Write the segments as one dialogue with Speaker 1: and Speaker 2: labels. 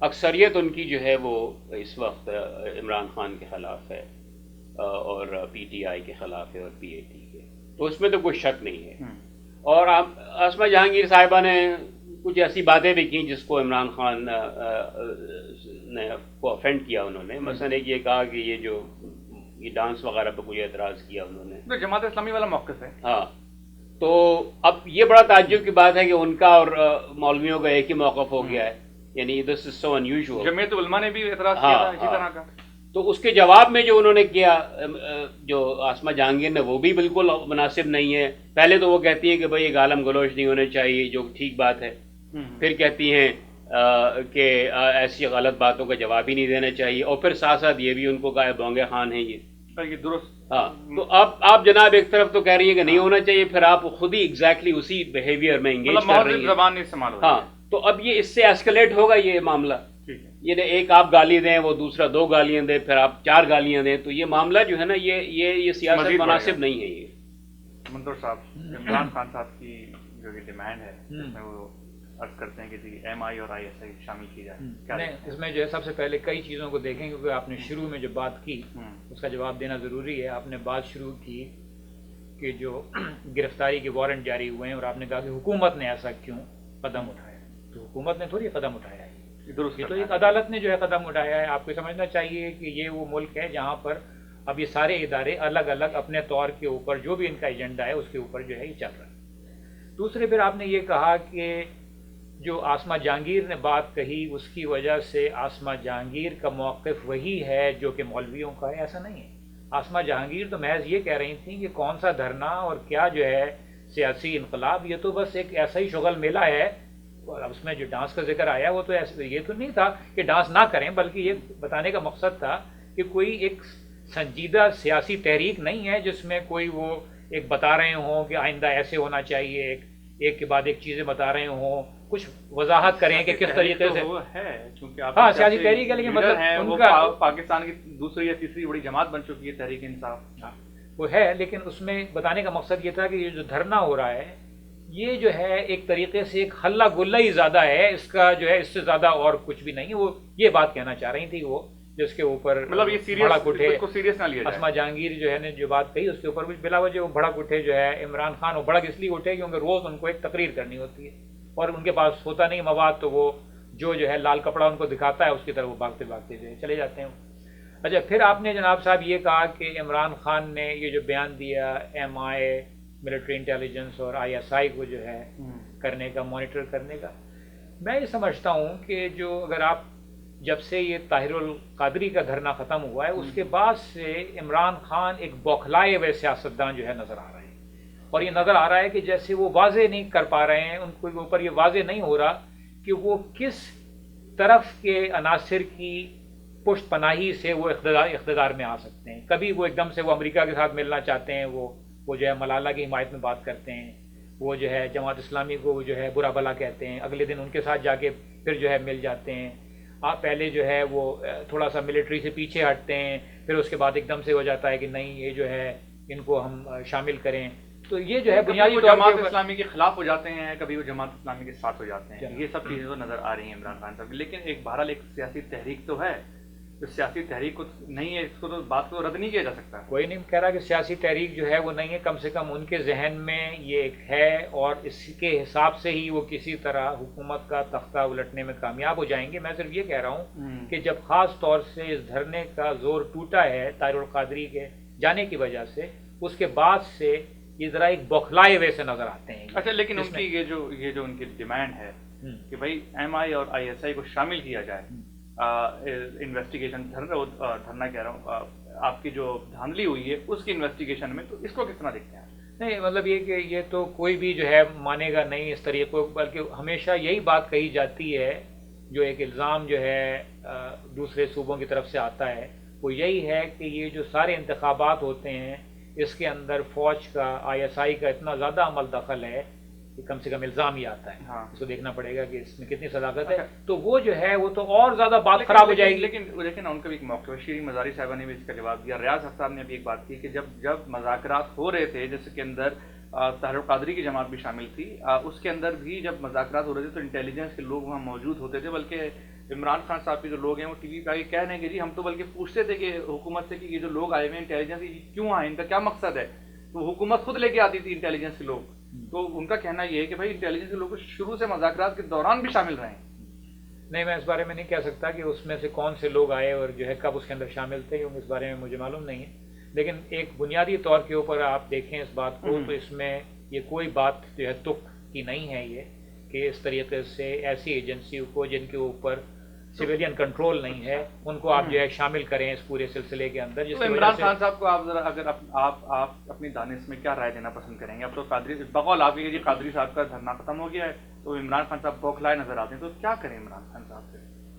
Speaker 1: اکثریت ان کی جو ہے وہ اس وقت عمران خان کے خلاف ہے، اور پی ٹی آئی کے خلاف ہے، اور پی اے ٹی کے، تو اس میں تو کوئی شک نہیں ہے۔ اور عاصمہ جہانگیر صاحبہ نے کچھ ایسی باتیں بھی کی جس کو عمران خان نے کو افینڈ کیا انہوں نے، مثلا ایک یہ کہا کہ یہ ڈانس وغیرہ پہ کوئی اعتراض کیا انہوں نے،
Speaker 2: تو جماعت اسلامی والا موقف ہے۔
Speaker 1: ہاں، تو اب یہ بڑا تعجب کی بات ہے کہ ان کا اور مولویوں کا ایک ہی موقف ہو گیا ہے، یعنی دس از سو انیوژل۔
Speaker 2: جمعیت علماء نے بھی اعتراض کیا تھا اسی طرح کا۔
Speaker 1: تو اس کے جواب میں جو انہوں نے کیا جو عاصمہ جہانگیر نے، وہ بھی بالکل مناسب نہیں ہے۔ پہلے تو وہ کہتی ہیں کہ بھئی یہ گالم گلوچ نہیں ہونے چاہیے، جو ٹھیک بات ہے، پھر کہتی ہیں کہ ایسی غلط باتوں کا جواب ہی نہیں دینا چاہیے، اور پھر ساتھ ساتھ یہ بھی ان کو کہا بونگے خان ہیں یہ
Speaker 2: درست۔
Speaker 1: ہاں، تو آپ جناب ایک طرف تو کہہ رہی ہیں کہ نہیں ہونا چاہیے، پھر آپ خود ہی ایگزیکٹلی اسی بیہیویئر میں انگیج کر رہی ہیں۔
Speaker 2: زبان نہیں استعمال ہو رہی ہے۔
Speaker 1: ہاں، تو اب یہ اس سے ایسکلیٹ ہوگا یہ معاملہ، یہ ایک آپ گالی دیں، وہ دوسرا 2 گالیاں دیں، پھر آپ 4 گالیاں دیں، تو یہ معاملہ جو ہے نا یہ سیاست مناسب نہیں ہے۔ یہ
Speaker 2: منظور صاحب، عمران خان صاحب کی جو یہ ڈیمانڈ ہے اس میں وہ عرض کرتے ہیں کہ جی ایم آئی اور آئی ایس آئی شامل کی جائے،
Speaker 3: اس میں جو ہے سب سے پہلے کئی چیزوں کو دیکھیں، کیونکہ آپ نے شروع میں جو بات کی اس کا جواب دینا ضروری ہے۔ آپ نے بات شروع کی کہ جو گرفتاری کے وارنٹ جاری ہوئے ہیں، اور آپ نے کہا کہ حکومت نے ایسا کیوں قدم اٹھایا، تو حکومت نے تھوڑی قدم اٹھایا ہے، یہ تو ایک عدالت نے جو ہے قدم اٹھایا ہے۔ آپ کو سمجھنا چاہیے کہ یہ وہ ملک ہے جہاں پر اب یہ سارے ادارے الگ الگ اپنے طور کے اوپر جو بھی ان کا ایجنڈا ہے اس کے اوپر جو ہے یہ چل رہا ہے۔ دوسرے پھر آپ نے یہ کہا کہ جو عاصمہ جہانگیر نے بات کہی اس کی وجہ سے عاصمہ جہانگیر کا موقف وہی ہے جو کہ مولویوں کا ہے، ایسا نہیں ہے۔ عاصمہ جہانگیر تو محض یہ کہہ رہی تھیں کہ کون سا دھرنا اور کیا جو ہے سیاسی انقلاب، یہ تو بس ایک ایسا ہی شغل میلہ ہے۔ اور اس میں جو ڈانس کا ذکر آیا وہ تو یہ تو نہیں تھا کہ ڈانس نہ کریں، بلکہ یہ بتانے کا مقصد تھا کہ کوئی ایک سنجیدہ سیاسی تحریک نہیں ہے جس میں کوئی وہ ایک بتا رہے ہوں کہ آئندہ ایسے ہونا چاہیے، ایک کے بعد ایک چیزیں بتا رہے ہوں، کچھ وضاحت کریں کہ کس طریقے سے ہاں سیاسی تحریک ہے، لیکن مطلب ان کا
Speaker 2: پاکستان کی دوسری یا تیسری بڑی جماعت بن چکی ہے تحریک انصاف،
Speaker 3: وہ ہے، لیکن اس میں بتانے کا مقصد یہ تھا کہ یہ جو دھرنا ہو رہا ہے یہ جو ہے ایک طریقے سے ایک ہلہ گلا ہی زیادہ ہے، اس کا جو ہے اس سے زیادہ اور کچھ بھی نہیں ہے۔ وہ یہ بات کہنا چاہ رہی تھی وہ جس کے اوپر
Speaker 2: مطلب یہ
Speaker 3: بھڑک اٹھے،
Speaker 2: سیریس نہ لیا جائے۔
Speaker 3: عاصمہ جہانگیر جو ہے نے جو بات کہی اس کے اوپر بلا وجہ وہ بھڑک اٹھے جو ہے عمران خان، وہ بھڑک اس لیے اٹھے کیونکہ روز ان کو ایک تقریر کرنی ہوتی ہے اور ان کے پاس ہوتا نہیں مواد، تو وہ جو ہے لال کپڑا ان کو دکھاتا ہے اس کی طرف وہ بھاگتے بھاگتے جو ہے چلے جاتے ہیں۔ اچھا، پھر آپ نے جناب صاحب یہ کہا کہ عمران خان نے یہ جو بیان دیا ایم آئی ملٹری انٹیلیجنس اور آئی ایس آئی کو جو ہے کرنے کا، مانیٹر کرنے کا، میں یہ سمجھتا ہوں کہ جو اگر آپ جب سے یہ طاہر القادری کا دھرنا ختم ہوا ہے اس کے بعد سے عمران خان ایک بوکھلائے ہوئے سیاستدان جو ہے نظر آ رہے ہیں، اور یہ نظر آ رہا ہے کہ جیسے وہ واضح نہیں کر پا رہے ہیں، ان کے اوپر یہ واضح نہیں ہو رہا کہ وہ کس طرف کے عناصر کی پشت پناہی سے وہ اقتدار میں آ سکتے ہیں۔ کبھی وہ ایک دم سے وہ امریکہ کے ساتھ ملنا چاہتے ہیں، وہ جو ہے ملالہ کی حمایت میں بات کرتے ہیں، وہ جو ہے جماعت اسلامی کو جو ہے برا بھلا کہتے ہیں، اگلے دن ان کے ساتھ جا کے پھر جو ہے مل جاتے ہیں، آپ پہلے جو ہے وہ تھوڑا سا ملٹری سے پیچھے ہٹتے ہیں، پھر اس کے بعد ایک دم سے ہو جاتا ہے کہ نہیں یہ جو ہے ان کو ہم شامل کریں۔ تو یہ جو ہے بنیادی طور پر
Speaker 2: جماعت اسلامی کے خلاف ہو جاتے ہیں، کبھی وہ جماعت اسلامی کے ساتھ ہو جاتے ہیں، یہ سب چیزیں تو نظر آ رہی ہیں عمران خان صاحب۔ لیکن ایک بہرحال ایک سیاسی تحریک تو ہے، تو سیاسی تحریک کو نہیں ہے، اس کو تو بات کو رد نہیں کیا جا سکتا۔
Speaker 3: کوئی نہیں کہہ رہا کہ سیاسی تحریک جو ہے وہ نہیں ہے، کم سے کم ان کے ذہن میں یہ ایک ہے، اور اس کے حساب سے ہی وہ کسی طرح حکومت کا تختہ الٹنے میں کامیاب ہو جائیں گے۔ میں صرف یہ کہہ رہا ہوں کہ جب خاص طور سے اس دھرنے کا زور ٹوٹا ہے طاہر القادری کے جانے کی وجہ سے، اس کے بعد سے یہ ذرا ایک بوکھلائے ہوئے سے نظر آتے ہیں۔
Speaker 2: اچھا، لیکن ان کی یہ جو ان کی ڈیمانڈ ہے کہ بھائی ایم آئی اور آئی ایس آئی کو شامل کیا جائے انویسٹیگیشن، دھرنا کہہ رہا ہوں، آپ کی جو دھاندلی ہوئی ہے اس کی انویسٹیگیشن میں، تو اس کو کس طرح دیکھتے ہیں؟
Speaker 3: نہیں، مطلب یہ کہ یہ تو کوئی بھی جو ہے مانے گا نہیں اس طریقے کو، بلکہ ہمیشہ یہی بات کہی جاتی ہے، جو ایک الزام جو ہے دوسرے صوبوں کی طرف سے آتا ہے وہ یہی ہے کہ یہ جو سارے انتخابات ہوتے ہیں اس کے اندر فوج کا، آئی ایس آئی کا اتنا زیادہ عمل دخل ہے کہ کم سے کم الزام ہی آتا ہے۔ اس کو دیکھنا پڑے گا کہ اس میں کتنی صداقت ہے، تو وہ جو ہے وہ تو اور زیادہ بات خراب ہو جائے گی۔
Speaker 2: لیکن ان کا بھی ایک موقع ہے، شیرین مزاری صاحبہ نے بھی اس کا جواب دیا، ریاض صاحب نے بھی ایک بات کی کہ جب مذاکرات ہو رہے تھے، جس کے اندر طاہر القادری کی جماعت بھی شامل تھی، اس کے اندر بھی جب مذاکرات ہو رہے تھے تو انٹیلیجنس کے لوگ وہاں موجود ہوتے تھے، بلکہ عمران خان صاحب کے جو لوگ ہیں وہ ٹی وی پہ آ کے کہہ رہے ہیں کہ جی ہم تو بلکہ پوچھتے تھے کہ حکومت سے کہ یہ جو لوگ آئے ہوئے ہیں انٹیلیجنس کیوں آئے، ان کا کیا مقصد ہے، تو حکومت خود لے کے آتی تھی انٹیلیجنس کے لوگ. تو ان کا کہنا یہ ہے کہ بھائی انٹیلیجنس کے لوگ شروع سے مذاکرات کے دوران بھی شامل رہے ہیں.
Speaker 3: نہیں، میں اس بارے میں نہیں کہہ سکتا کہ اس میں سے کون سے لوگ آئے اور جو ہے کب اس کے اندر شامل تھے، کیونکہ اس بارے میں مجھے معلوم نہیں ہے. لیکن ایک بنیادی طور کے اوپر آپ دیکھیں اس بات کو تو اس میں یہ کوئی بات جو ہے تک کی نہیں ہے یہ کہ اس طریقے سے ایسی ایجنسیوں کو جن کے اوپر سویلین کنٹرول نہیں ہے ان کو آپ جو ہے شامل کریں اس پورے سلسلے کے اندر. جس کی وجہ
Speaker 2: عمران
Speaker 3: سے
Speaker 2: خان صاحب کو آپ ذرا اگر آپ اپنی دانش میں کیا رائے دینا پسند کریں گے؟ اب تو قادری بقول آپ کی جی قادری صاحب کا دھرنا ختم ہو گیا ہے تو عمران خان صاحب بوکھلائے نظر آتے ہیں، تو کیا کریں عمران خان صاحب سے؟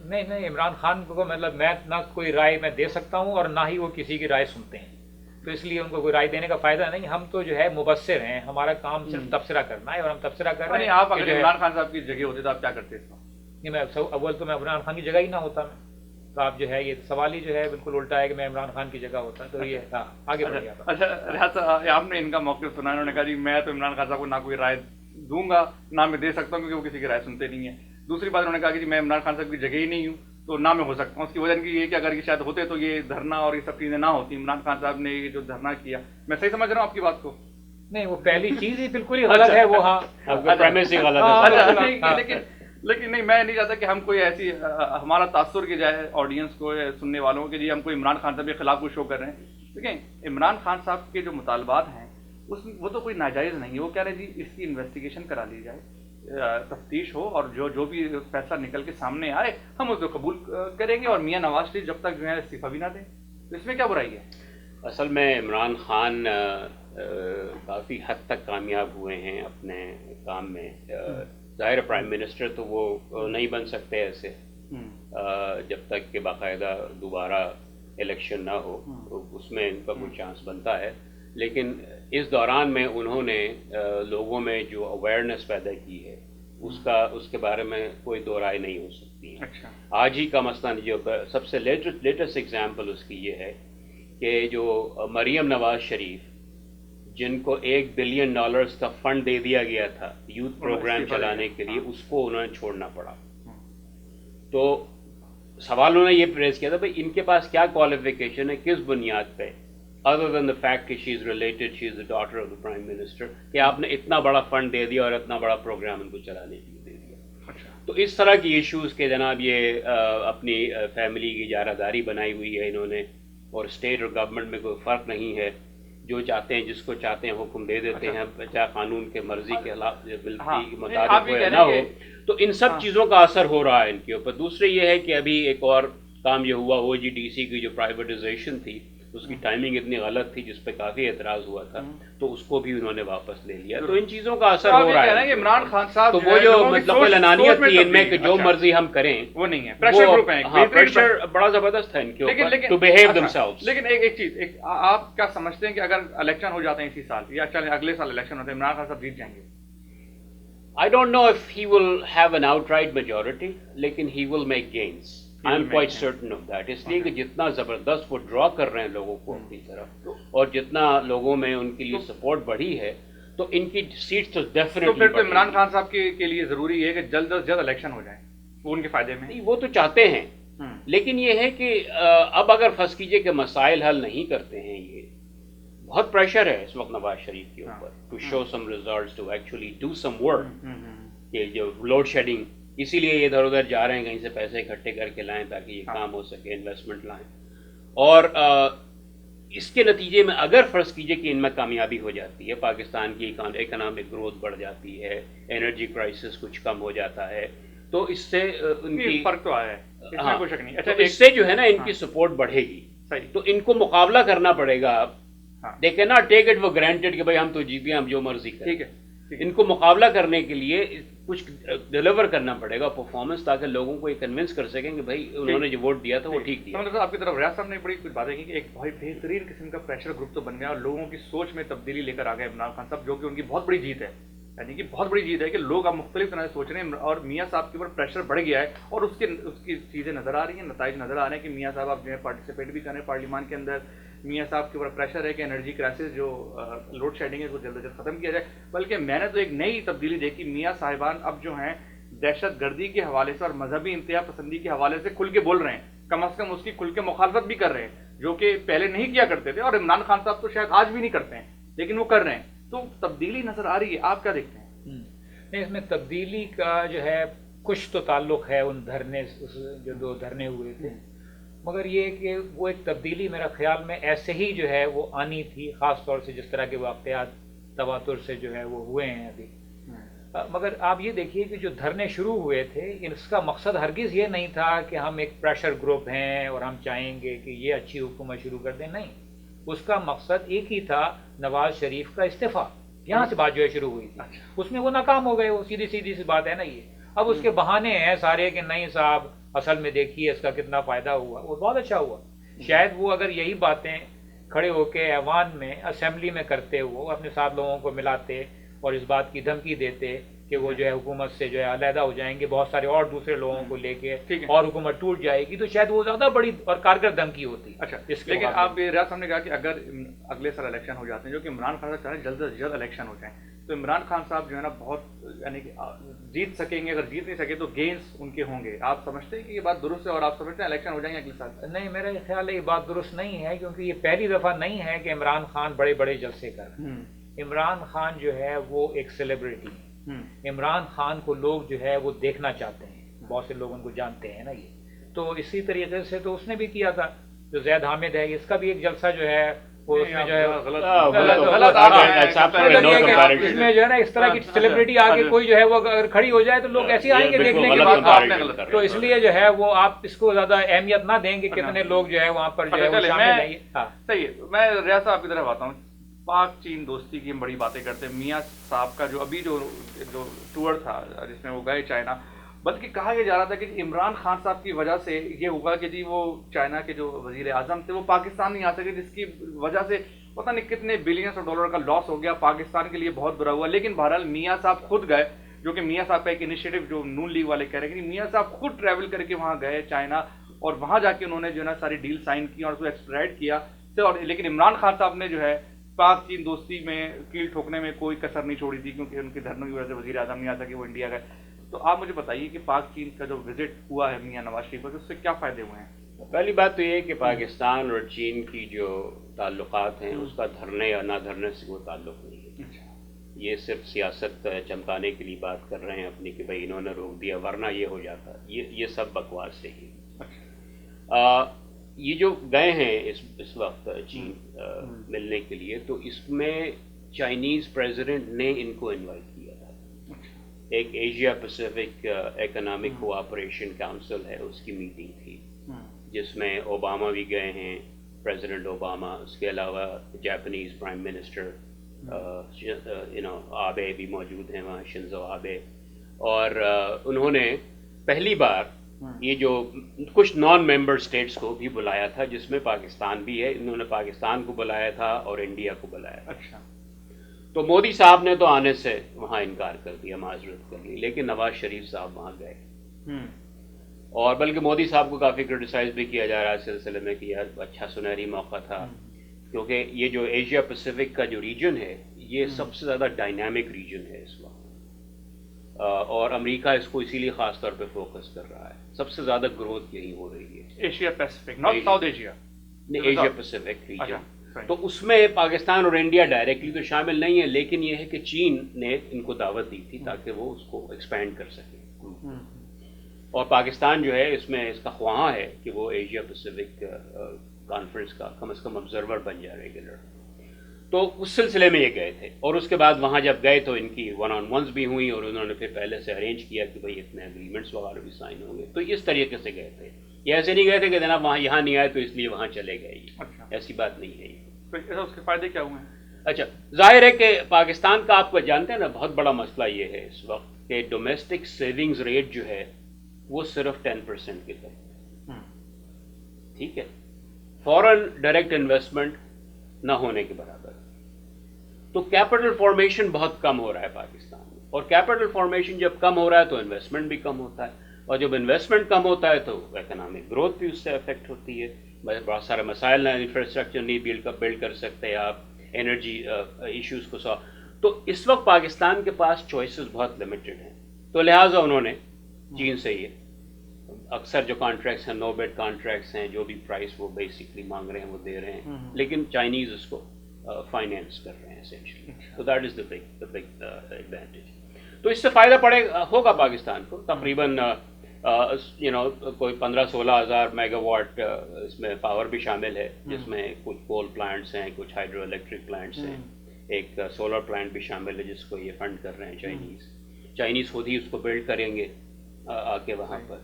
Speaker 3: نہیں، عمران خان کو مطلب میں نہ کوئی رائے میں دے سکتا ہوں اور نہ ہی وہ کسی کی رائے سنتے ہیں، تو اس لیے ان کو کوئی رائے دینے کا فائدہ نہیں. ہم تو جو ہے مبصر ہیں، ہمارا کام صرف تبصرہ کرنا ہے اور ہم تبصرہ کر رہے ہیں.
Speaker 2: آپ اگر عمران خان صاحب کی جگہ ہوتے تو آپ کیا کرتے؟
Speaker 3: نہیں، میں اول تو میں عمران خان کی جگہ ہی نہ ہوتا میں، تو آپ جو ہے یہ سوال ہی جو ہے بالکل الٹا ہے کہ میں عمران خان کی جگہ ہوتا، تو یہ آگے بڑھ گیا.
Speaker 2: اچھا ریاض صاحب، آپ نے ان کا موقف سنا، انہوں نے کہا جی میں تو عمران خان صاحب کو نہ کوئی رائے دوں گا نہ میں دے سکتا ہوں کیونکہ وہ کسی کی رائے سنتے نہیں ہیں. دوسری بات انہوں نے کہا کہ جی میں عمران خان صاحب کی جگہ ہی نہیں ہوں تو نہ میں ہو سکتا ہوں. اس کی وجہ یہ کہ اگر یہ شاید ہوتے تو یہ دھرنا اور یہ سب چیزیں نہ ہوتی. عمران خان صاحب نے یہ جو دھرنا کیا، میں صحیح سمجھ رہا ہوں آپ کی بات کو؟
Speaker 3: نہیں، وہ پہلی چیز ہی بالکل ہی غلط ہے. وہ
Speaker 2: لیکن نہیں، میں نہیں چاہتا کہ ہم کوئی ایسی ہمارا تاثر کی جائے آڈینس کو یا سننے والوں کو کہ جی ہم کوئی عمران خان صاحب کے خلاف کوئی شو کر رہے ہیں. دیکھیں عمران خان صاحب کے جو مطالبات ہیں وہ تو کوئی ناجائز نہیں ہے. وہ کہہ رہے جی اس کی انویسٹیگیشن کرا لی جائے، تفتیش ہو اور جو بھی فیصلہ نکل کے سامنے آئے ہم اس کو قبول کریں گے، اور میاں نواز شریف جب تک جو ہے استعفیٰ بھی نہ دیں. تو اس میں کیا برائی ہے؟
Speaker 1: اصل میں عمران خان کافی حد تک کامیاب ہوئے ہیں اپنے کام میں. ظاہر پرائم منسٹر تو وہ نہیں بن سکتے ایسے جب تک کہ باقاعدہ دوبارہ الیکشن نہ ہو، اس میں ان کا کوئی چانس بنتا ہے. لیکن اس دوران میں انہوں نے لوگوں میں جو اویئرنیس پیدا کی ہے اس کے بارے میں کوئی دو رائے نہیں ہو سکتی ہے. آج ہی کا مثلاً جو سب سے لیٹسٹ ایگزامپل اس کی یہ ہے کہ جو مریم نواز شریف جن کو $1 بلین کا فنڈ دے دیا گیا تھا یوتھ پروگرام چلانے کے لیے، اس کو انہوں نے چھوڑنا پڑا. تو سوال انہوں نے یہ پریز کیا تھا بھائی ان کے پاس کیا کوالیفیکیشن ہے، کس بنیاد پہ، other than the fact کہ she is related, she is the daughter of the prime minister، کہ آپ نے اتنا بڑا فنڈ دے دیا اور اتنا بڑا پروگرام ان کو چلانے کے لیے دے دیا. تو اس طرح کی ایشوز کے جناب یہ اپنی فیملی کی اجارہ داری بنائی ہوئی ہے انہوں نے، اور اسٹیٹ اور گورنمنٹ میں کوئی فرق نہیں ہے. جو چاہتے ہیں جس کو چاہتے ہیں حکم دے دیتے ہیں، چاہے قانون کے مرضی کے خلاف مطابق ہو یا نہ ہو. تو ان سب چیزوں کا اثر ہو رہا ہے ان کے اوپر. دوسرے یہ ہے کہ ابھی ایک اور کام یہ ہوا OGDC کی جو پرائیویٹائزیشن تھی، اس کی ٹائمنگ اتنی غلط تھی جس پہ کافی اعتراض ہوا تھا، تو اس کو بھی انہوں نے واپس لے لیا. تو ان چیزوں کا اثر ہو رہا ہے.
Speaker 2: عمران خان صاحب
Speaker 1: تو وہ جو مطلب انانیت تھی ان میں کہ جو مرضی ہم کریں،
Speaker 2: وہ نہیں ہے. پریشر
Speaker 1: بڑا زبردست ہے ان کے اوپر ٹو بیہیو دمسیلوز.
Speaker 2: لیکن ایک چیز، آپ کیا سمجھتے ہیں کہ اگر الیکشن ہو جاتے ہیں اسی سال یا چلیں اگلے سال الیکشن ہوتے ہیں، عمران خان صاحب جیت جائیں گے؟
Speaker 1: I don't know if he will have an outright majority, لیکن he will make gains. I am quite certain of that. اس لیے کہ جتنا زبردست وہ ڈرا کر رہے ہیں لوگوں کو اپنی طرف، اور جتنا لوگوں میں ان کے لیے سپورٹ بڑھی ہے، تو ان کی سیٹس تو ڈیفینیٹلی.
Speaker 2: تو پھر تو عمران خان صاحب کے لیے ضروری ہے کہ جلد از جلد الیکشن ہو جائے، وہ ان کے فائدے میں.
Speaker 1: وہ تو چاہتے ہیں، لیکن یہ ہے کہ اب اگر فرض کیجئے کہ مسائل حل نہیں کرتے ہیں، یہ بہت پریشر ہے اس وقت نواز شریف کے اوپر to show some results, to actually do some work. کہ جو لوڈ شیڈنگ، اسی لیے ادھر ادھر جا رہے ہیں کہیں سے پیسے اکٹھے کر کے لائیں تاکہ یہ کام ہو سکے، انویسٹمنٹ لائیں. اور اس کے نتیجے میں اگر فرض کیجئے کہ ان میں کامیابی ہو جاتی ہے، پاکستان کی اکنامک گروتھ بڑھ جاتی ہے، انرجی کرائسس کچھ کم ہو جاتا ہے، تو اس سے ان کی
Speaker 2: فرق تو آیا ہے، اس میں کوئی شک نہیں.
Speaker 1: اچھا، اس سے جو ہے نا ان کی سپورٹ بڑھے گی. تو ان کو مقابلہ کرنا پڑے گا. اب they can not take it for granted کہ بھائی ہم تو جیت گئے، ہم جو مرضی کریں. ٹھیک ہے، ان کو مقابلہ کرنے کے لیے کچھ ڈیلیور کرنا پڑے گا پرفارمنس، تاکہ لوگوں کو یہ کنونس کر سکیں کہ بھائی انہوں نے جو ووٹ دیا تھا وہ ٹھیک دیا.
Speaker 2: آپ کی طرف ریاض صاحب نے بڑی کچھ باتیں کی کہ ایک بہت بہترین قسم کا پریشر گروپ تو بن گیا اور لوگوں کی سوچ میں تبدیلی لے کر آ گئے عمران خان صاحب، جو کہ ان کی بہت بڑی جیت ہے. یعنی کہ بہت بڑی چیز ہے کہ لوگ اب مختلف طرح سے سوچ رہے ہیں، اور میاں صاحب کے اوپر پریشر بڑھ گیا ہے، اور اس کی چیزیں نظر آ رہی ہیں، نتائج نظر آ رہے ہیں کہ میاں صاحب اب جو ہے پارٹیسپیٹ بھی کر رہے ہیں پارلیمان کے اندر. میاں صاحب کے اوپر پریشر ہے کہ انرجی کرائسس جو لوڈ شیڈنگ ہے وہ جلد از جلد ختم کیا جائے. بلکہ میں نے تو ایک نئی تبدیلی دیکھی، میاں صاحبان اب جو ہیں دہشت گردی کے حوالے سے اور مذہبی انتہا پسندی کے حوالے سے کھل کے بول رہے ہیں، کم از کم اس کی کھل کے مخالفت بھی کر رہے ہیں، جو کہ پہلے نہیں کیا کرتے تھے، اور عمران خان صاحب تو شاید آج بھی نہیں کرتے ہیں، لیکن وہ کر رہے ہیں، تو تبدیلی نظر آ رہی ہے. آپ کیا دیکھتے ہیں؟
Speaker 3: نہیں، اس میں تبدیلی کا جو ہے کچھ تو تعلق ہے ان دھرنے، جو 2 دھرنے ہوئے تھے، مگر یہ کہ وہ ایک تبدیلی میرا خیال میں ایسے ہی جو ہے وہ آنی تھی، خاص طور سے جس طرح کے واقعات تواتر سے جو ہے وہ ہوئے ہیں ابھی. مگر آپ یہ دیکھیے کہ جو دھرنے شروع ہوئے تھے، اس کا مقصد ہرگز یہ نہیں تھا کہ ہم ایک پریشر گروپ ہیں اور ہم چاہیں گے کہ یہ اچھی حکومت شروع کر دیں. نہیں، اس کا مقصد ایک ہی تھا، نواز شریف کا استعفیٰ. یہاں سے بات جو ہے شروع ہوئی تھی، اس میں وہ ناکام ہو گئے. وہ سیدھی سی بات ہے نا یہ. اب اس کے بہانے ہیں سارے کہ نہیں صاحب اصل میں دیکھیے اس کا کتنا فائدہ ہوا. وہ بہت اچھا ہوا. شاید وہ اگر یہی باتیں کھڑے ہو کے ایوان میں، اسمبلی میں کرتے، وہ اپنے ساتھ لوگوں کو ملاتے اور اس بات کی دھمکی دیتے کہ وہ جو ہے حکومت سے جو ہے علیحدہ ہو جائیں گے بہت سارے اور دوسرے لوگوں کو لے کے، اور حکومت ٹوٹ جائے گی، تو شاید وہ زیادہ بڑی اور کارگر دھمکی ہوتی.
Speaker 2: اچھا، لیکن آپ ریاض صاحب نے کہا کہ اگر اگلے سال الیکشن ہو جاتے ہیں، جو کہ عمران خان صاحب چاہیں جلد از جلد الیکشن ہو جائیں، تو عمران خان صاحب جو ہے نا بہت یعنی کہ جیت سکیں گے. اگر جیت نہیں سکے تو گینز ان کے ہوں گے. آپ سمجھتے ہیں کہ یہ بات درست ہے، اور آپ سمجھتے ہیں الیکشن ہو جائیں گے اگلے سال؟
Speaker 3: نہیں، میرا خیال ہے یہ بات درست نہیں ہے، کیونکہ یہ پہلی دفعہ نہیں ہے کہ عمران خان بڑے بڑے جلسے کر رہے ہیں. عمران خان جو ہے وہ ایک سیلیبریٹی ہے. عمران خان کو لوگ جو ہے وہ دیکھنا چاہتے ہیں، بہت سے لوگ ان کو جانتے ہیں نا. یہ تو اسی طریقے سے تو اس نے بھی کیا تھا. جو زید حامد ہے، اس کا بھی ایک جلسہ جو ہے وہ اس میں جو ہے اس میں جو ہے نا اس طرح کی سیلیبریٹی آ کے کوئی جو ہے وہ اگر کھڑی ہو جائے تو لوگ ایسے آئیں گے دیکھنے کے بعد. تو اس لیے جو ہے وہ آپ اس کو زیادہ اہمیت نہ دیں گے کتنے لوگ جو ہے وہاں پر جو ہے شامل ہیں.
Speaker 2: صحیح ہے. میں ریاض صاحب کی طرف آتا ہوں. پاک چین دوستی کی بڑی باتیں کرتے ہیں. میاں صاحب کا جو ابھی جو ٹور تھا جس میں وہ گئے چائنا، بلکہ کہا یہ جا رہا تھا کہ عمران خان صاحب کی وجہ سے یہ ہوا کہ جی وہ چائنا کے جو وزیر اعظم تھے وہ پاکستان نہیں آ سکے، جس کی وجہ سے پتہ نہیں کتنے بلینس آف ڈالر کا لاس ہو گیا. پاکستان کے لیے بہت برا ہوا. لیکن بہرحال میاں صاحب خود گئے، جو کہ میاں صاحب کا ایک انیشیٹو جو نون لیگ والے کہہ رہے ہیں کہ میاں صاحب خود ٹریول کر کے وہاں گئے چائنا، اور وہاں جا کے انہوں نے جو ہے نا ساری ڈیل سائن کی اور اس کو ایکسپیڈائٹ کیا. لیکن عمران خان صاحب نے جو ہے پاک چین دوستی میں کیل ٹھوکنے میں کوئی کسر نہیں چھوڑی تھی، کیونکہ ان کے دھرنوں کی وجہ سے وزیر اعظم نہیں آ سکے، وہ انڈیا گئے. تو آپ مجھے بتائیے کہ پاک چین کا جو وزٹ ہوا ہے میاں نواز شریف کا، اس سے کیا فائدے ہوئے ہیں؟
Speaker 1: پہلی بات تو یہ ہے کہ پاکستان اور چین کی جو تعلقات ہیں اس کا دھرنے یا نہ دھرنے سے کوئی تعلق نہیں ہے. یہ صرف سیاست چمکانے کے لیے بات کر رہے ہیں اپنی کہ بھائی انہوں نے روک دیا ورنہ یہ ہو جاتا. یہ سب بکواس سے ہی. یہ جو گئے ہیں اس وقت چین ملنے کے لیے، تو اس میں چائنیز پریزیڈنٹ نے ان کو انوائٹ کیا تھا. ایک Asia Pacific economic cooperation council ہے، اس کی میٹنگ تھی جس میں اوباما بھی گئے ہیں، پریزیڈنٹ اوباما. اس کے علاوہ جاپنیز پرائم منسٹر آبے بھی موجود ہیں وہاں، شنزو آبے. اور انہوں نے پہلی بار یہ جو کچھ نان ممبر اسٹیٹس کو بھی بلایا تھا، جس میں پاکستان بھی ہے. انہوں نے پاکستان کو بلایا تھا اور انڈیا کو بلایا تھا.
Speaker 2: اچھا.
Speaker 1: تو مودی صاحب نے تو آنے سے وہاں انکار کر دیا، معذرت کر لی، لیکن نواز شریف صاحب وہاں گئے. اور بلکہ مودی صاحب کو کافی کرٹیسائز بھی کیا جا رہا ہے اس سلسلے میں کہ یار اچھا سنہری موقع تھا، کیونکہ یہ جو ایشیا پیسیفک کا جو ریجن ہے یہ سب سے زیادہ ڈائنامک ریجن ہے اس وقت، اور امریکہ اس کو اسی لیے خاص طور پہ فوکس کر رہا ہے. سب سے زیادہ گروتھ یہی ہو رہی ہے
Speaker 2: Asia Pacific, not south Asia,
Speaker 1: Asia Pacific region. تو اس میں پاکستان اور انڈیا ڈائریکٹلی تو شامل نہیں ہے، لیکن یہ ہے کہ چین نے ان کو دعوت دی تھی تاکہ وہ اس کو ایکسپینڈ کر سکے. اور پاکستان جو ہے اس میں اس کا خواہاں ہے کہ وہ ایشیا پیسفک کانفرنس کا کم از کم آبزرور بن جائے ریگولر. تو اس سلسلے میں یہ گئے تھے. اور اس کے بعد وہاں جب گئے تو ان کی ون آن ونز بھی ہوئی، اور انہوں نے پھر پہلے سے ارینج کیا کہ بھائی اتنے اگریمنٹس وغیرہ بھی سائن ہوں گے. تو اس طریقے سے گئے تھے. یہ ایسے نہیں گئے تھے کہ جناب وہاں یہاں نہیں آئے تو اس لیے وہاں چلے گئے. ایسی بات نہیں ہے.
Speaker 2: اس کے فائدے کیا ہوئے ہیں؟
Speaker 1: اچھا، ظاہر ہے کہ پاکستان کا آپ کو جانتے ہیں نا بہت بڑا مسئلہ یہ ہے اس وقت کہ ڈومیسٹک سیونگز ریٹ جو ہے وہ صرف 10% کی طرف. ٹھیک ہے، فورن ڈائریکٹ انویسٹمنٹ نہ ہونے کے برابر. تو کیپٹل فارمیشن بہت کم ہو رہا ہے پاکستان میں، اور کیپٹل فارمیشن جب کم ہو رہا ہے تو انویسٹمنٹ بھی کم ہوتا ہے، اور جب انویسٹمنٹ کم ہوتا ہے تو اکنامک گروتھ بھی اس سے افیکٹ ہوتی ہے. بہت سارے مسائل ہیں، انفراسٹرکچر نہیں بلڈ کر سکتے آپ، انرجی ایشوز کو سالو. تو اس وقت پاکستان کے پاس چوائسز بہت لمیٹڈ ہیں. تو لہٰذا انہوں نے چین سے یہ اکثر جو کانٹریکٹس ہیں نو بیٹ کانٹریکٹس ہیں, جو بھی پرائس وہ بیسکلی مانگ رہے ہیں وہ دے رہے ہیں, لیکن چائنیز اس کو فائنینس کر رہے ہیں اسینشلی. تو that is the big advantage. تو اس سے فائدہ ہوگا پاکستان کو. تقریباً کوئی 15-16 ہزار میگا واٹ اس میں پاور بھی شامل ہے, جس میں کچھ کول پلانٹس ہیں, کچھ ہائیڈرو الیکٹرک پلانٹس ہیں, ایک سولر پلانٹ بھی شامل ہے جس کو یہ فنڈ کر رہے ہیں چائنیز خود ہی اس کو بلڈ کریں گے آ کے وہاں پر.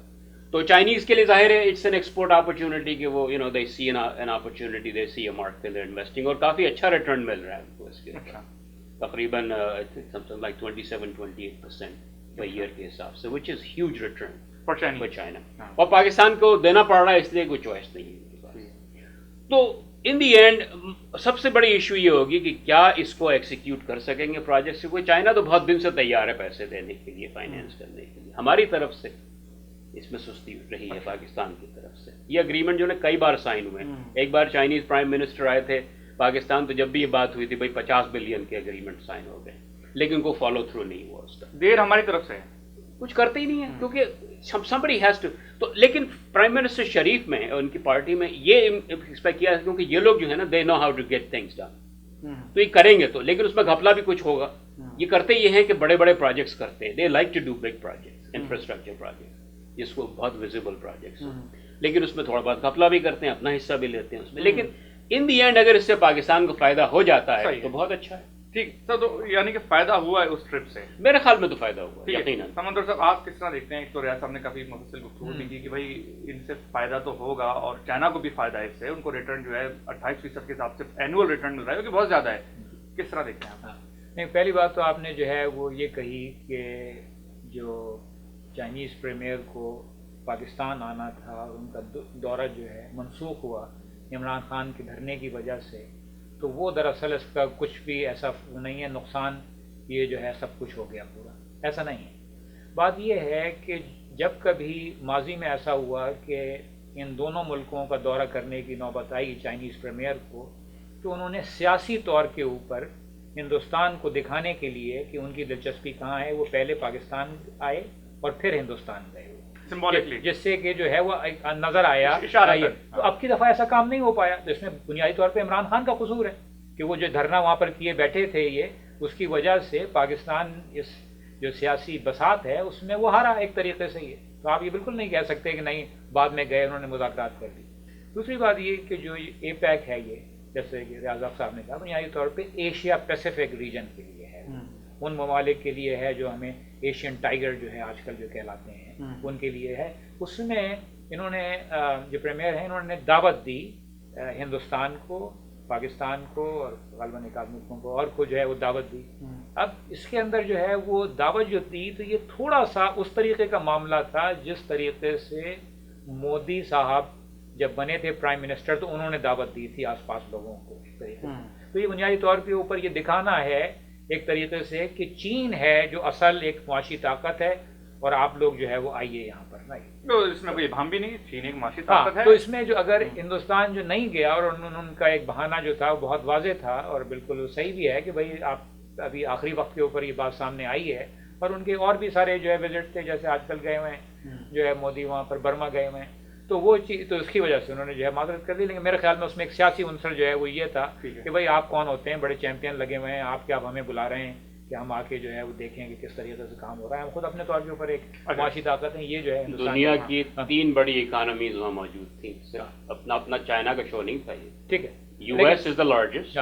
Speaker 1: تو چائنیز کے لیے ظاہر ہے اٹس این ایکسپورٹ اپرچونیٹی کہ وہ they see an opportunity, they see a market investing, اور کافی اچھا ریٹرن مل رہا ہے ان کو اس کے تقریباً لائک 27-28% per year کے حساب سے, which is huge return for China. اور پاکستان کو دینا پڑ رہا ہے اس لیے کوئی چوائس نہیں ہے. تو ان دی اینڈ سب سے بڑی ایشو یہ ہوگی کہ کیا اس کو ایکسیکیوٹ کر سکیں گے پروجیکٹ سے. کوئی چائنا تو بہت دن سے تیار ہے پیسے دینے کے لیے, فائنینس کرنے کے لیے. ہماری طرف سے اس میں سستی رہی ہے پاکستان کی طرف سے. یہ اگریمنٹ جو ہے کئی بار سائن ہوئے ہیں. ایک بار چائنیز پرائم منسٹر آئے تھے پاکستان, تو جب بھی یہ بات ہوئی تھی بھائی 50 بلین کے اگریمنٹ سائن ہو گئے, لیکن کوئی فالو تھرو نہیں ہوا. اس کا
Speaker 2: دیر ہماری طرف سے
Speaker 1: کچھ کرتے ہی نہیں ہے, کیونکہ somebody has to. تو لیکن پرائم منسٹر شریف میں ان کی پارٹی میں یہ ایکسپیکٹ کیا ہے, کیونکہ یہ لوگ جو ہے نا they know how to get things done, تو یہ کریں گے. تو لیکن اس میں گھپلا بھی کچھ ہوگا. یہ کرتے یہ ہیں کہ بڑے بڑے پروجیکٹس کرتے ہیں, they like to do big projects, infrastructure projects, جس کو بہت ویزیبل پروجیکٹس, لیکن اس میں تھوڑا بہت گھپلا بھی کرتے ہیں, اپنا حصہ بھی لیتے ہیں اس میں. لیکن ان دی اینڈ اگر اس سے پاکستان کو فائدہ ہو جاتا ہے تو بہت اچھا ہے.
Speaker 2: ٹھیک سر, تو یعنی کہ فائدہ ہوا ہے اس ٹرپ سے,
Speaker 1: میرے خیال میں تو فائدہ ہوا یقیناً.
Speaker 2: سمندر صاحب آپ کس طرح دیکھتے ہیں؟ ایک تو ریاض صاحب نے کافی مفصل گفتگو بھی کی کہ بھائی ان سے فائدہ تو ہوگا, اور چائنا کو بھی فائدہ ہے اس سے, ان کو ریٹرن جو ہے 28% کے حساب سے اینول ریٹرن مل رہا ہے, جو کہ بہت زیادہ ہے. کس طرح دیکھتے ہیں آپ؟
Speaker 3: نہیں, پہلی بات تو آپ نے جو ہے وہ یہ کہی کہ جو چائنیز پریمیئر کو پاکستان آنا تھا اور ان کا دورہ جو ہے منسوخ ہوا عمران خان کے دھرنے کی وجہ سے, تو وہ دراصل اس کا کچھ بھی ایسا نہیں ہے نقصان, یہ جو ہے سب کچھ ہو گیا پورا, ایسا نہیں ہے. بات یہ ہے کہ جب کبھی ماضی میں ایسا ہوا کہ ان دونوں ملکوں کا دورہ کرنے کی نوبت آئی چائنیز پریمیئر کو, تو انہوں نے سیاسی طور کے اوپر ہندوستان کو دکھانے کے لیے کہ ان کی دلچسپی کہاں ہے, وہ پہلے پاکستان آئے اور پھر ہندوستان گئے, جس سے کہ جو ہے وہ نظر آیا. تو اب کی دفعہ ایسا کام نہیں ہو پایا, تو اس میں بنیادی طور پہ عمران خان کا قصور ہے کہ وہ جو دھرنا وہاں پر کیے بیٹھے تھے, یہ اس کی وجہ سے پاکستان اس جو سیاسی بساط ہے اس میں وہ ہارا ایک طریقے سے. یہ تو آپ یہ بالکل نہیں کہہ سکتے کہ نہیں بعد میں گئے انہوں نے مذاکرات کر دی. دوسری بات یہ کہ جو اے پیک ہے, یہ جیسے کہ ریاض صاحب نے کہا بنیادی طور پہ ایشیا پیسیفک ریجن کے لیے ہے, ان ممالک کے لیے ہے جو ہمیں ایشین ٹائیگر جو ہے آج کل جو کہلاتے ہیں ان کے لیے ہے. اس میں انہوں نے جو پریمیئر ہیں انہوں نے دعوت دی ہندوستان کو, پاکستان کو اور غالباً ایک آدھ ملکوں کو اور کو جو ہے وہ دعوت دی. اب اس کے اندر جو ہے وہ دعوت جو دی تو یہ تھوڑا سا اس طریقے کا معاملہ تھا جس طریقے سے مودی صاحب جب بنے تھے پرائم منسٹر تو انہوں نے دعوت دی تھی آس پاس لوگوں کو اس طریقے سے. تو یہ بنیادی طور کے اوپر یہ دکھانا ہے ایک طریقے سے کہ چین ہے جو اصل ایک معاشی طاقت ہے, اور آپ لوگ جو ہے وہ آئیے یہاں پر. نہیں
Speaker 2: تو اس میں کوئی ابہام بھی نہیں, چین ایک معاشی طاقت ہے.
Speaker 3: تو اس میں جو اگر ہندوستان جو نہیں گیا, اور ان کا ایک بہانہ جو تھا وہ بہت واضح تھا اور بالکل صحیح بھی ہے کہ بھائی آپ ابھی آخری وقت کے اوپر یہ بات سامنے آئی ہے, اور ان کے اور بھی سارے جو ہے وزٹ تھے, جیسے آج کل گئے ہوئے ہیں جو ہے مودی وہاں پر برما گئے ہوئے ہیں, تو وہ چیز تو اس کی وجہ سے انہوں نے جو ہے معذرت کر دی. لیکن میرے خیال میں اس میں ایک سیاسی عنصر جو ہے وہ یہ تھا کہ بھائی آپ کون ہوتے ہیں, بڑے چیمپئن لگے ہوئے ہیں, آپ کیا ہمیں بلا رہے ہیں کہ ہم آ کے جو ہے وہ دیکھیں کہ کس طریقے سے کام ہو رہا ہے. ہم خود اپنے طور کے اوپر ایک معاشی طاقت ہیں. یہ جو ہے
Speaker 1: دنیا کی 3 بڑی اکانومیز وہاں موجود تھیں, اپنا چائنا کا شو نہیں تھا یہ.
Speaker 3: ٹھیک ہے,
Speaker 1: U S is the largest,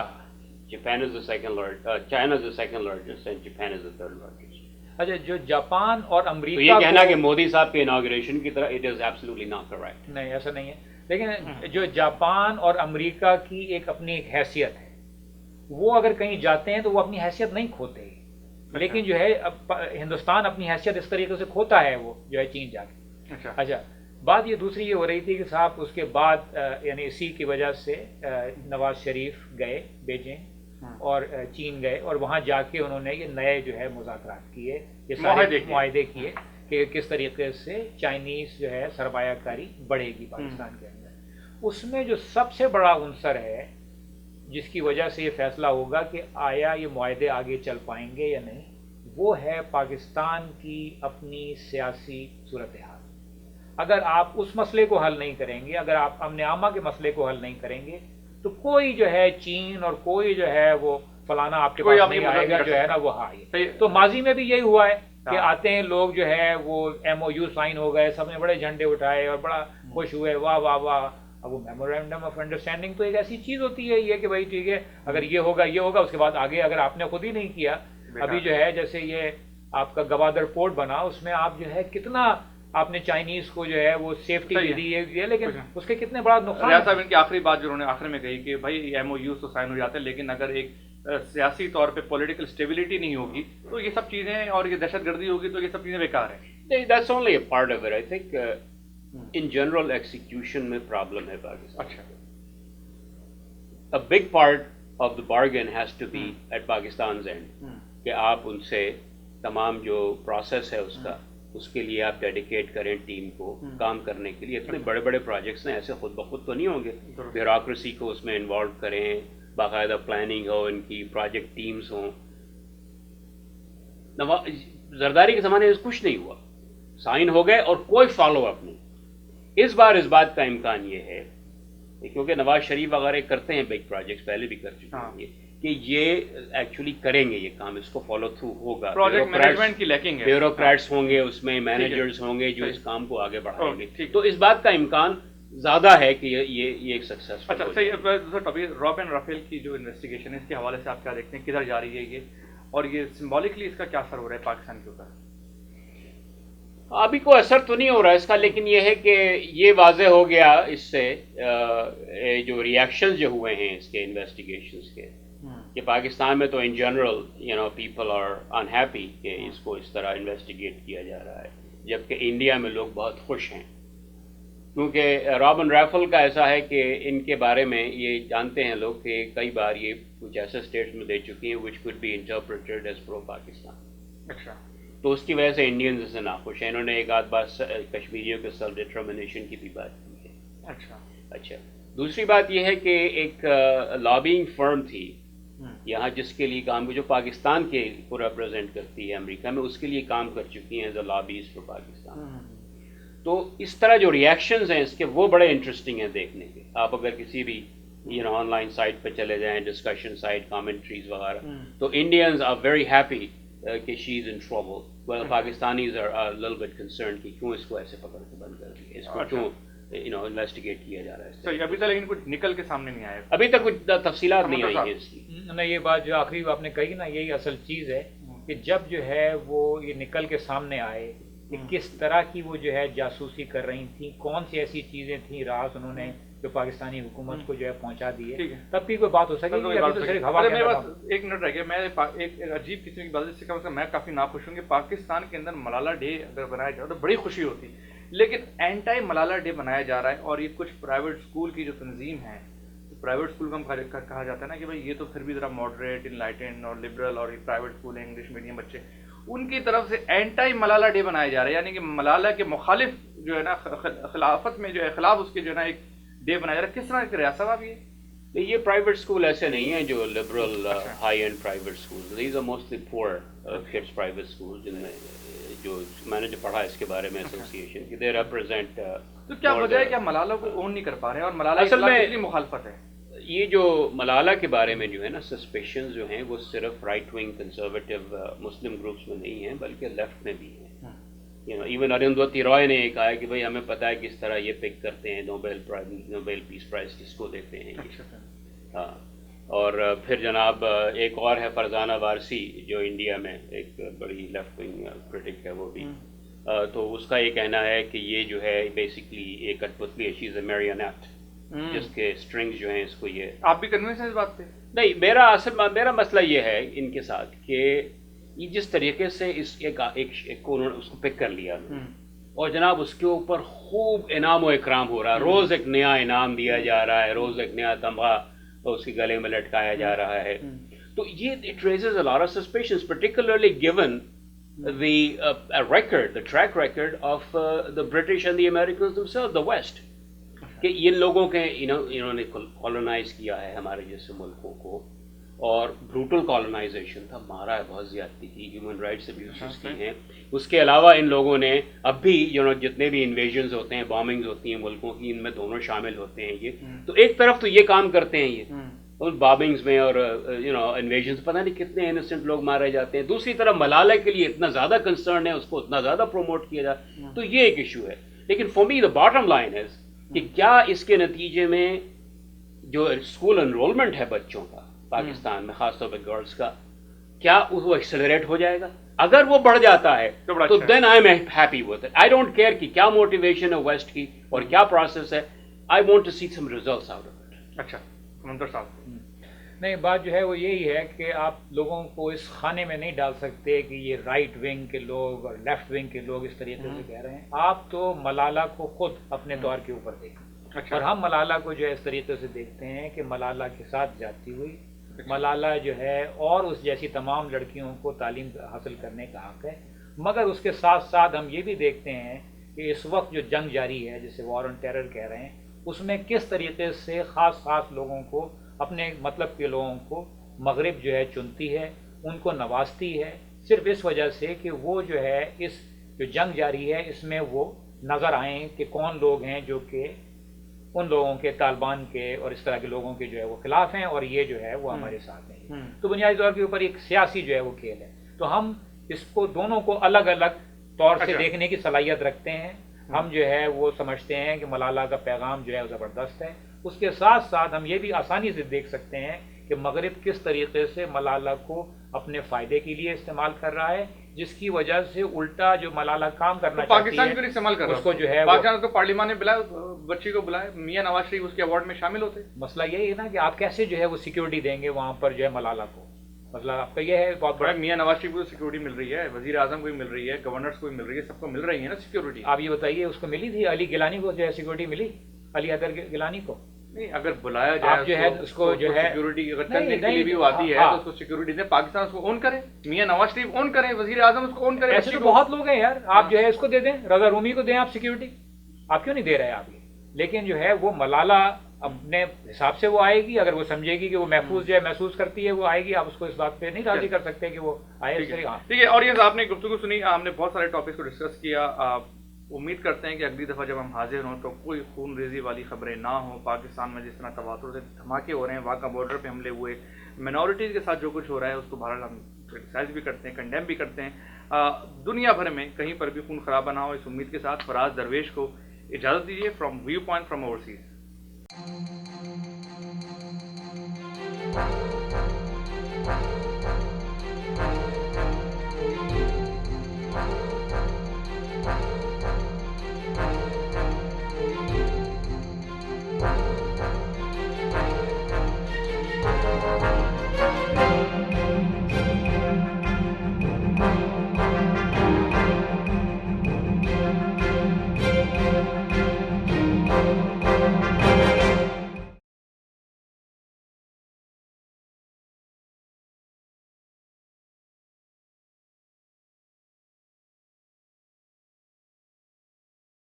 Speaker 1: Japan is the second largest, China is the second largest and Japan is the third largest.
Speaker 3: اچھا, جو جاپان اور امریکہ,
Speaker 1: تو یہ کہنا کہ مودی صاحب کے اناگوریشن کی طرح it is absolutely not correct.
Speaker 3: نہیں, ایسا نہیں ہے. لیکن جو جاپان اور امریکہ کی ایک اپنی ایک حیثیت ہے, وہ اگر کہیں جاتے ہیں تو وہ اپنی حیثیت نہیں کھوتے, لیکن جو ہے ہندوستان اپنی حیثیت اس طریقے سے کھوتا ہے وہ جو ہے چین جا کے. اچھا, بات یہ دوسری یہ ہو رہی تھی کہ صاحب اس کے بعد یعنی اسی کی وجہ سے نواز شریف گئے بیجنگ اور چین گئے, اور وہاں جا کے انہوں نے یہ نئے جو ہے مذاکرات کیے, یہ سارے معاہدے کیے کہ کس طریقے سے چائنیز جو ہے سرمایہ کاری بڑھے گی پاکستان کے اندر. اس میں جو سب سے بڑا عنصر ہے جس کی وجہ سے یہ فیصلہ ہوگا کہ آیا یہ معاہدے آگے چل پائیں گے یا نہیں, وہ ہے پاکستان کی اپنی سیاسی صورتحال. اگر آپ اس مسئلے کو حل نہیں کریں گے، اگر آپ امن عامہ کے مسئلے کو حل نہیں کریں گے، تو کوئی جو ہے چین اور کوئی جو ہے وہ فلانا آپ کے پاس نہیں آئے گا جو ہے نا وہ آئے. تو ماضی میں بھی یہی ہوا ہے کہ آتے ہیں لوگ جو ہے وہ ایم او یو سائن ہو گئے، سب نے بڑے جھنڈے اٹھائے اور بڑا خوش ہوئے، واہ واہ واہ. اب وہ میمورینڈم آف انڈرسٹینڈنگ تو ایک ایسی چیز ہوتی ہے یہ کہ بھائی ٹھیک ہے اگر یہ ہوگا اس کے بعد آگے اگر آپ نے خود ہی نہیں کیا. ابھی جو ہے جیسے یہ آپ کا گوادر پورٹ بنا، اس میں آپ جو ہے کتنا آپ نے چائنیز کو جو ہے وہ سیفٹی بھی دی ہے، لیکن اس کے کتنے بڑا نقصان.
Speaker 2: ریاض صاحب ان کی آخری بات جو انہوں نے آخر میں کہی کہ بھائی ایم او یوز تو سائن ہو جاتے ہیں، لیکن اگر ایک سیاسی طور پہ پولیٹیکل اسٹیبلٹی نہیں ہوگی تو یہ سب چیزیں، اور یہ دہشت گردی ہوگی تو یہ سب چیزیں بیکار ہیں.
Speaker 1: That's only a part of it. I think in general execution میں problem ہے پاکستان.
Speaker 2: اچھا.
Speaker 1: A big part of the bargain has to be at Pakistan's end. کہ آپ ان سے تمام جو پروسیس ہے اس کے لیے آپ ڈیڈیکیٹ کریں ٹیم کو کام کرنے کے لیے. اتنے بڑے بڑے پروجیکٹس ہیں، ایسے خود بخود تو نہیں ہوں گے. بیوروکریسی کو اس میں انوالو کریں، باقاعدہ پلاننگ ہو، ان کی پروجیکٹ ٹیمز ہوں. زرداری کے زمانے میں کچھ نہیں ہوا، سائن ہو گئے اور کوئی فالو اپ نہیں. اس بار اس بات کا امکان یہ ہے کیونکہ نواز شریف وغیرہ کرتے ہیں بگ پروجیکٹس، پہلے بھی کر چکے ہیں کہ یہ ایکچولی کریں گے یہ کام، اس کو فالو تھرو ہوگا.
Speaker 2: پروجیکٹ مینجمنٹ کی لیکنگ ہے،
Speaker 1: بیوروکریٹس ہوں گے اس میں، مینیجرز ہوں گے جو اس کام کو آگے بڑھائیں گے. تو اس بات کا امکان زیادہ ہے کہ یہ ایک سکسیسفل.
Speaker 2: اچھا صحیح. دوسرا ٹاپک راب اینڈ رافیل کی جو انویسٹیگیشن ہے، اس کے حوالے سے آپ کیا دیکھتے ہیں، کدھر جا رہی ہے یہ، اور یہ سمبولکلی اس کا کیا اثر ہو رہا ہے پاکستان کے اوپر؟
Speaker 1: ابھی کوئی اثر تو نہیں ہو رہا ہے اس کا، لیکن یہ ہے کہ یہ واضح ہو گیا اس سے جو ریئیکشنز جو ہوئے ہیں اس کے انویسٹیگیشنز کے، کہ پاکستان میں تو in general people are unhappy کہ اس کو اس طرح انویسٹیگیٹ کیا جا رہا ہے، جبکہ انڈیا میں لوگ بہت خوش ہیں. کیونکہ رابن رائفل کا ایسا ہے کہ ان کے بارے میں یہ جانتے ہیں لوگ کہ کئی بار یہ کچھ ایسے اسٹیٹس میں دے چکی ہیں which could be interpreted as pro Pakistan.
Speaker 2: اچھا.
Speaker 1: تو اس کی وجہ سے انڈینز سے ناخوش ہیں. انہوں نے ایک آدھ بار کشمیریوں کے سیلف ڈٹرمنیشن کی بھی بات کی ہے. اچھا. دوسری بات یہ ہے کہ ایک لابینگ فرم تھی یہاں جس کے لیے کام جو پاکستان کے کو ریپرزینٹ کرتی ہے امریکہ میں، اس کے لیے کام کر چکی ہیں as a lobbies for Pakistan. تو اس طرح جو ریئیکشنز ہیں اس کے وہ بڑے انٹرسٹنگ ہیں دیکھنے کے. آپ اگر کسی بھی آن لائن سائٹ پہ چلے جائیں، ڈسکشن سائٹ، کامنٹریز وغیرہ، تو انڈینز آر ویری ہیپی کہ she is in trouble. well Pakistanis are a little bit concerned کہ کیوں اس کو ایسے پکڑ کے بند کر دیا، اس کو کیوں انویسٹیگیٹ کیا جا رہا ہے.
Speaker 2: صحیح. ابھی تک لیکن کچھ نکل کے سامنے نہیں آیا،
Speaker 1: ابھی تک کچھ تفصیلات نہیں آئی ہیں اس کی.
Speaker 3: نہیں، یہ بات جو آخری آپ نے کہی نا، یہی اصل چیز ہے کہ جب جو ہے وہ یہ نکل کے سامنے آئے کہ کس طرح کی وہ جو ہے جاسوسی کر رہی تھیں، کون سی ایسی چیزیں تھیں راز انہوں نے جو پاکستانی حکومت کو جو ہے پہنچا دی ہے، تب بھی کوئی بات ہو سکے گی. ابھی تو صرف ہوا
Speaker 2: میرے پاس ایک منٹ رہ گیا. میں ایک عجیب قسم کی بات ہے، اس سے میں کافی ناخوش ہوں کہ پاکستان کے اندر ملالہ ڈے اگر بنایا جائے تو بڑی خوشی ہوتی، لیکن اینٹائی ملالہ ڈے بنایا جا رہا ہے. اور یہ کچھ پرائیویٹ اسکول کی جو تنظیم ہے، پرائیویٹ اسکول کو ہم کہا جاتا ہے نا کہ بھائی یہ تو پھر بھی ذرا ماڈریٹ، انلائٹنڈ اور لبرل، اور یہ پرائیویٹ اسکول ہیں انگلش میڈیم بچے، ان کی طرف سے اینٹائی ملالہ ڈے بنایا جا رہا ہے. یعنی کہ ملالہ کے مخالف جو ہے نا، خلافت میں جو ہے خلاف اس کے جو ہے نا ایک ڈے بنایا جا رہا ہے. کس طرح کرے صاحب آپ
Speaker 1: یہ پرائیویٹ اسکول ایسے نہیں ہیں جو liberal high end private school, these are mostly poor kids private school جن میں جو میں نے جو پڑھا اس کے بارے میں ایسوسیشن کی، دے ریپرزینٹ.
Speaker 2: تو کیا وجہ ہے کہ ہم ملالہ کو اون نہیں کر پا رہے ہیں، اور ملالہ اصل میں مخالفت ہے؟
Speaker 1: یہ جو ملالہ کے بارے میں جو ہے نا سسپیشنز جو ہیں وہ صرف رائٹ ونگ کنزرویٹو مسلم گروپس میں نہیں ہیں بلکہ لیفٹ میں بھی ہیں. ایون اروندھتی رائے نے یہ کہا کہ بھائی ہمیں پتہ ہے کس طرح یہ پک کرتے ہیں نوبیل پیس پرائز کس کو دیتے ہیں. ہاں. اور پھر جناب ایک اور ہے فرزانہ وارسی جو انڈیا میں ایک بڑی لیفٹ ونگ کرٹک ہے وہ بھی، تو اس کا یہ کہنا ہے کہ یہ جو ہے بیسکلی ایک کٹ پتلی ہے، شیز اے میرینیٹ جس کے اسٹرنگز جو ہیں اس کو یہ.
Speaker 2: آپ بھی کنوینس ہیں اس بات پہ؟
Speaker 1: نہیں، میرا مسئلہ یہ ہے ان کے ساتھ کہ یہ جس طریقے سے اس کو انہوں نے اس کو پک کر لیا اور جناب اس کے اوپر خوب انعام و اکرام ہو رہا ہے، روز ایک نیا انعام دیا جا رہا ہے، روز ایک نیا تمغہ اس کے گلے میں لٹکایا جا رہا ہے. تو یہ it raises a lot of suspicions, particularly given the record, the track record of the British and the Americans themselves, the West. کہ ان لوگوں کے انہوں نے کالونائز کیا ہے ہمارے جیسے ملکوں کو، اور بروٹل کالونائزیشن تھا، مارا ہے، بہت زیادتی کی، ہیومن رائٹس ابیوزز کی ہیں. اس کے علاوہ ان لوگوں نے اب بھی جتنے بھی انویژنز ہوتے ہیں، بامبنگز ہوتی ہیں ملکوں کی، ان میں دونوں شامل ہوتے ہیں. یہ تو ایک طرف تو یہ کام کرتے ہیں یہ ان بامبنگز میں اور انویژنز، پتہ نہیں کتنے انسنٹ لوگ مارے جاتے ہیں. دوسری طرف ملالہ کے لیے اتنا زیادہ کنسرن ہے، اس کو اتنا زیادہ پروموٹ کیا جاتا ہے. تو یہ ایک ایشو ہے. لیکن for me the bottom line ہے کہ کیا اس کے نتیجے میں جو اسکول انرولمنٹ ہے بچوں کا پاکستان میں، خاص طور پہ گرلس کا، کیا وہ ایکسلریٹ ہو جائے گا؟ اگر وہ بڑھ جاتا ہے تو then I'm happy with it اٹ. آئی ڈونٹ کیئر کہ کیا موٹیویشن ہے ویسٹ کی اور کیا پروسیس ہے. I want to see some results out of it.
Speaker 2: اچھا منظر صاحب،
Speaker 3: نہیں، بات جو ہے وہ یہی ہے کہ آپ لوگوں کو اس خانے میں نہیں ڈال سکتے کہ یہ رائٹ ونگ کے لوگ اور لیفٹ ونگ کے لوگ اس طریقے سے کہہ رہے ہیں. آپ تو ملالہ کو خود اپنے طور کے اوپر دیکھیں. اور ہم ملالہ کو جو ہے اس طریقے سے دیکھتے ہیں کہ ملالہ کے ساتھ جاتی ہوئی، ملالہ جو ہے اور اس جیسی تمام لڑکیوں کو تعلیم حاصل کرنے کا حق ہے. مگر اس کے ساتھ ساتھ ہم یہ بھی دیکھتے ہیں کہ اس وقت جو جنگ جاری ہے، جسے وار آن ٹیرر کہہ رہے ہیں، اس میں کس طریقے سے خاص لوگوں کو، اپنے مطلب کے لوگوں کو مغرب جو ہے چنتی ہے، ان کو نوازتی ہے، صرف اس وجہ سے کہ وہ جو ہے اس جو جنگ جاری ہے اس میں وہ نظر آئیں کہ کون لوگ ہیں جو کہ ان لوگوں کے، طالبان کے اور اس طرح کے لوگوں کے جو ہے وہ خلاف ہیں، اور یہ جو ہے وہ ہمارے ساتھ ہیں. تو بنیادی طور کے اوپر ایک سیاسی جو ہے وہ کھیل ہے. تو ہم اس کو دونوں کو الگ الگ طور سے دیکھنے کی صلاحیت رکھتے ہیں. ہم جو ہے وہ سمجھتے ہیں کہ ملالہ کا پیغام جو ہے وہ زبردست ہے. اس کے ساتھ ساتھ ہم یہ بھی آسانی سے دیکھ سکتے ہیں کہ مغرب کس طریقے سے ملالہ کو اپنے فائدے کے لیے استعمال کر رہا ہے، جس کی وجہ سے الٹا جو ملالہ کام کرنا چاہتی ہے
Speaker 2: پاکستان کو استعمال کر رہا ہے، اس کو جو ہے پاکستان کو پارلیمان نے بلایا، بچی کو بلایا، میاں نواز شریف اس کے ایوارڈ میں شامل ہوتے.
Speaker 3: مسئلہ یہی ہے نا کہ آپ کیسے جو ہے وہ سیکیورٹی دیں گے وہاں پر جو ہے ملالہ کو. مسئلہ آپ کا یہ ہے بہت بڑا.
Speaker 2: میاں نواز شریف کو سیکیورٹی مل رہی ہے، وزیر اعظم کو بھی مل رہی ہے، گورنرز کو بھی مل رہی ہے، سب کو مل رہی ہے نا سیکیورٹی.
Speaker 3: آپ یہ بتائیے اس کو ملی تھی علی گیلانی کو جو ہے سیکیورٹی ملی؟ علی حیدر گیلانی کو
Speaker 2: نہیں، اگر بلایا جائے
Speaker 3: جو ہے اس کو جو ہے
Speaker 2: سیکیورٹی اگر کرنے کے لیے بھی وہ آتی ہے تو اس کو سیکیورٹی دے. پاکستان اس کو اون کرے، میاں نواز شریف اون کرے، وزیر اعظم اس کو اون کرے.
Speaker 3: ایسے تو بہت لوگ ہیں یار. آپ جو ہے اس کو دے دیں، رضا رومی کو دیں آپ سیکیورٹی. آپ کیوں نہیں دے رہے آپ یہ؟ لیکن جو ہے وہ ملالہ اپنے حساب سے وہ آئے گی، اگر وہ سمجھے گی کہ وہ محفوظ جو ہے محسوس کرتی ہے وہ آئے گی. آپ اس کو اس بات پہ نہیں راضی کر سکتے کہ وہ آئے.
Speaker 2: ٹھیک ہے. اور یہ آپ نے گفتگو سنی، ہم نے بہت سارے ٹاپکس کو ڈسکس کیا. امید کرتے ہیں کہ اگلی دفعہ جب ہم حاضر ہوں تو کوئی خون ریزی والی خبریں نہ ہوں. پاکستان میں جس طرح تواتر سے دھماکے ہو رہے ہیں، واقعہ بارڈر پہ حملے ہوئے، مینورٹیز کے ساتھ جو کچھ ہو رہا ہے اس کو بہرحال ہم کرٹیسائز بھی کرتے ہیں، کنڈیم بھی کرتے ہیں. دنیا بھر میں کہیں پر بھی خون خرابہ نہ ہو، اس امید کے ساتھ فراز درویش کو اجازت دیجیے. From view point from overseas.